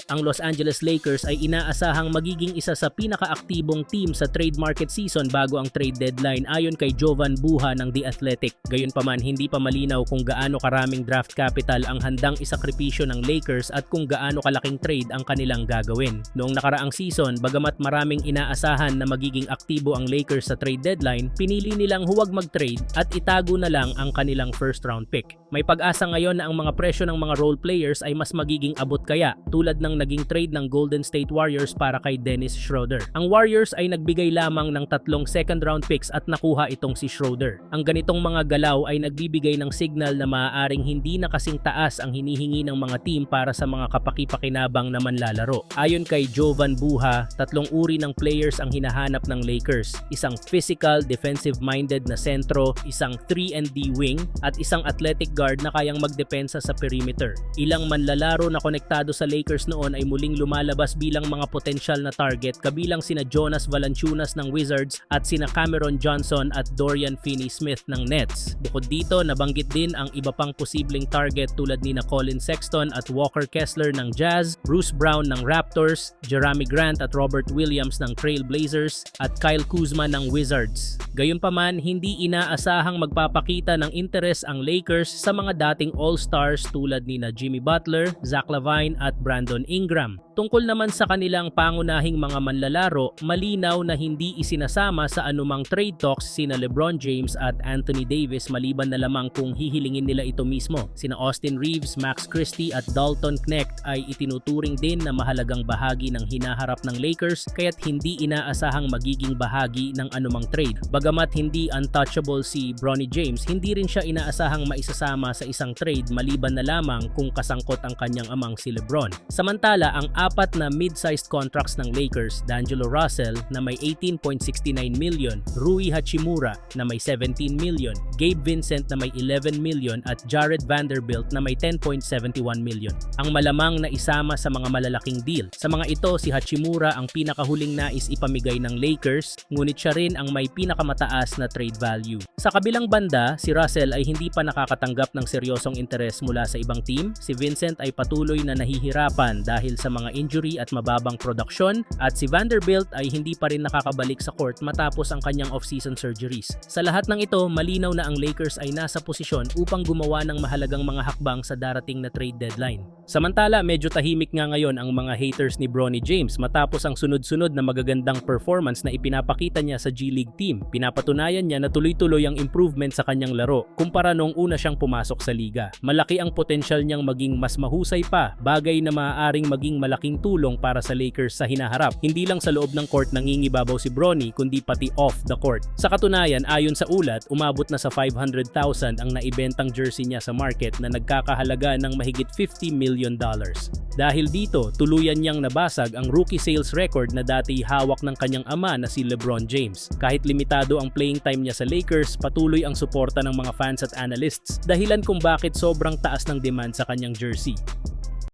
Ang Los Angeles Lakers ay inaasahang magiging isa sa pinakaaktibong team sa trade market season bago ang trade deadline ayon kay Jovan Buha ng The Athletic. Gayunpaman, hindi pa malinaw kung gaano karaming draft capital ang handang isakripisyo ng Lakers at kung gaano kalaking trade ang kanilang gagawin. Noong nakaraang season, bagamat maraming inaasahan na magiging aktibo ang Lakers sa trade deadline, pinili nilang huwag mag-trade at itago na lang ang kanilang first round pick. May pag-asa ngayon na ang mga presyo ng mga role players ay mas magiging abot kaya, tulad ng naging trade ng Golden State Warriors para kay Dennis Schroeder. Ang Warriors ay nagbigay lamang ng 3 second round picks at nakuha itong si Schroeder. Ang ganitong mga galaw ay nagbibigay ng signal na maaaring hindi na kasing taas ang hinihingi ng mga team para sa mga kapaki-pakinabang na manlalaro. Ayon kay Jovan Buha, 3 uri ng players ang hinahanap ng Lakers. Isang physical, defensive-minded na sentro, isang 3-and-D wing, at isang athletic guard na kayang magdepensa sa perimeter. Ilang manlalaro na konektado sa Lakers noon ay muling lumalabas bilang mga potensyal na target, kabilang sina Jonas Valanciunas ng Wizards at sina Cameron Johnson at Dorian Finney-Smith ng Nets. Bukod dito, nabanggit din ang iba pang posibleng target tulad ni Colin Sexton at Walker Kessler ng Jazz, Bruce Brown ng Raptors, Jerami Grant at Robert Williams ng Trail Blazers, at Kyle Kuzma ng Wizards. Gayunpaman, hindi inaasahang magpapakita ng interes ang Lakers sa mga dating All-Stars tulad ni Jimmy Butler, Zach LaVine at Brandon Ingram. Tungkol naman sa kanilang pangunahing mga manlalaro, malinaw na hindi isinasama sa anumang trade talks sina LeBron James at Anthony Davis maliban na lamang kung hihilingin nila ito mismo. Sina Austin Reeves, Max Christie at Dalton Knecht ay itinuturing din na mahalagang bahagi ng hinaharap ng Lakers kaya't hindi inaasahang magiging bahagi ng anumang trade. Bagamat hindi untouchable si Bronny James, hindi rin siya inaasahang maisasama sa isang trade maliban na lamang kung kasangkot ang kanyang amang si LeBron. Samantala, ang 4 na mid-sized contracts ng Lakers, D'Angelo Russell na may 18.69 million, Rui Hachimura na may 17 million, Gabe Vincent na may 11 million at Jared Vanderbilt na may 10.71 million. Ang malamang na isama sa mga malalaking deal. Sa mga ito, si Hachimura ang pinakahuling nais ipamigay ng Lakers, ngunit siya rin ang may pinakamataas na trade value. Sa kabilang banda, si Russell ay hindi pa nakakatanggap ng seryosong interes mula sa ibang team. Si Vincent ay patuloy na nahihirapan dahil sa mga injury at mababang produksyon, at si Vanderbilt ay hindi pa rin nakakabalik sa court matapos ang kanyang off-season surgeries. Sa lahat ng ito, malinaw na ang Lakers ay nasa posisyon upang gumawa ng mahalagang mga hakbang sa darating na trade deadline. Samantala, medyo tahimik nga ngayon ang mga haters ni Bronny James matapos ang sunod-sunod na magagandang performance na ipinapakita niya sa G League team. Pinapatunayan niya na tuloy-tuloy ang improvement sa kanyang laro kumpara noong una siyang pumasok sa liga. Malaki ang potensyal niyang maging mas mahusay pa, bagay na maaaring maging malaking tulong para sa Lakers sa hinaharap. Hindi lang sa loob ng court nangingibabaw si Bronny kundi pati off the court. Sa katunayan, ayon sa ulat, umabot na sa 500,000 ang naibentang jersey niya sa market na nagkakahalaga ng mahigit $50 million. Dahil dito, tuluyan niyang nabasag ang rookie sales record na dati hawak ng kanyang ama na si LeBron James. Kahit limitado ang playing time niya sa Lakers, patuloy ang suporta ng mga fans at analysts, dahilan kung bakit sobrang taas ng demand sa kanyang jersey.